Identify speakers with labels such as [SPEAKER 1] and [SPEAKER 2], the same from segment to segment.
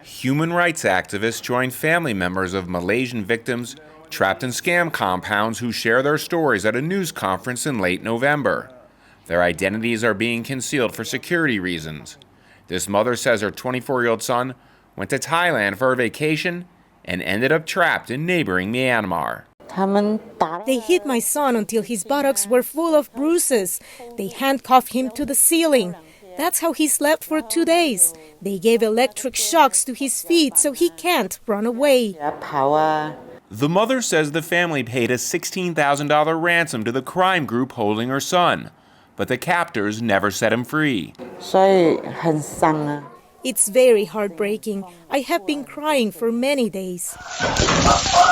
[SPEAKER 1] Human rights activists join family members of Malaysian victims trapped in scam compounds who share their stories at a news conference in late November. Their identities are being concealed for security reasons. This mother says her 24-year-old son went to Thailand for a vacation and ended up trapped in neighboring Myanmar.
[SPEAKER 2] They hit my son until his buttocks were full of bruises. They handcuffed him to the ceiling. That's how he slept for 2 days. They gave electric shocks to his feet so he can't run away.
[SPEAKER 1] The mother says the family paid a $16,000 ransom to the crime group holding her son, but the captors never set him free.
[SPEAKER 2] It's very heartbreaking. I have been crying for many days.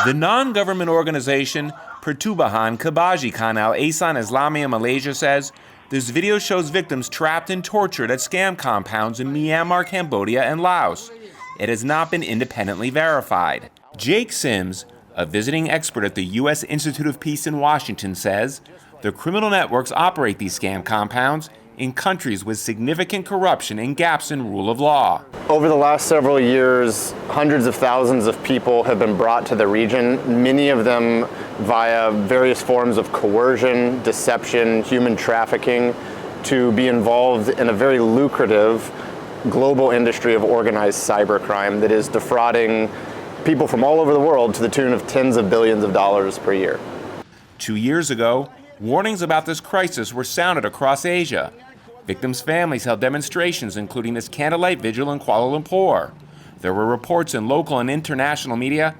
[SPEAKER 1] The non-government organization Pertubahan Kebajikan Al-Ihsan Islamiyah Malaysia says this video shows victims trapped and tortured at scam compounds in Myanmar, Cambodia, and Laos. It has not been independently verified. Jake Sims, a visiting expert at the U.S. Institute of Peace in Washington, says the criminal networks operate these scam compounds in countries with significant corruption and gaps in rule of law.
[SPEAKER 3] Over the last several years, hundreds of thousands of people have been brought to the region, many of them via various forms of coercion, deception, human trafficking, to be involved in a very lucrative global industry of organized cybercrime that is defrauding people from all over the world to the tune of tens of billions of dollars per year.
[SPEAKER 1] 2 years ago, warnings about this crisis were sounded across Asia. Victims' families held demonstrations, including this candlelight vigil in Kuala Lumpur. There were reports in local and international media,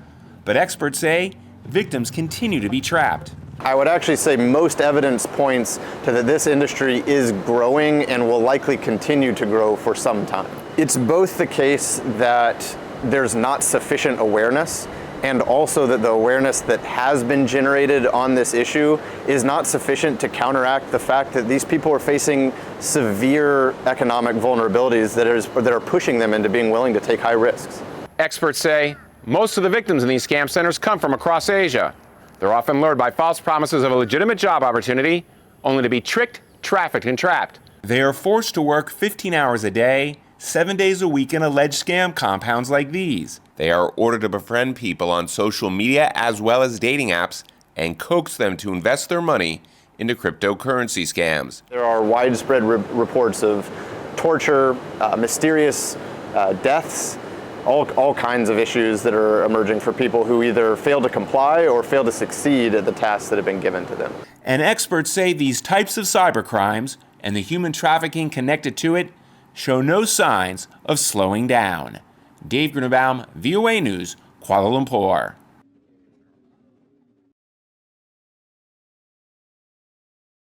[SPEAKER 1] but experts say victims continue to be trapped.
[SPEAKER 3] I would actually say most evidence points to that this industry is growing and will likely continue to grow for some time. It's both the case that there's not sufficient awareness, and also that the awareness that has been generated on this issue is not sufficient to counteract the fact that these people are facing severe economic vulnerabilities that are pushing them into being willing to take high risks.
[SPEAKER 4] Experts say most of the victims in these scam centers come from across Asia. They're often lured by false promises of a legitimate job opportunity, only to be tricked, trafficked, and trapped.
[SPEAKER 1] They are forced to work 15 hours a day, 7 days a week in alleged scam compounds like these. They are ordered to befriend people on social media as well as dating apps and coax them to invest their money into cryptocurrency scams.
[SPEAKER 3] There are widespread reports of torture, mysterious deaths, all kinds of issues that are emerging for people who either fail to comply or fail to succeed at the tasks that have been given to them.
[SPEAKER 1] And experts say these types of cybercrimes and the human trafficking connected to it show no signs of slowing down. Dave Grunebaum, VOA News, Kuala Lumpur.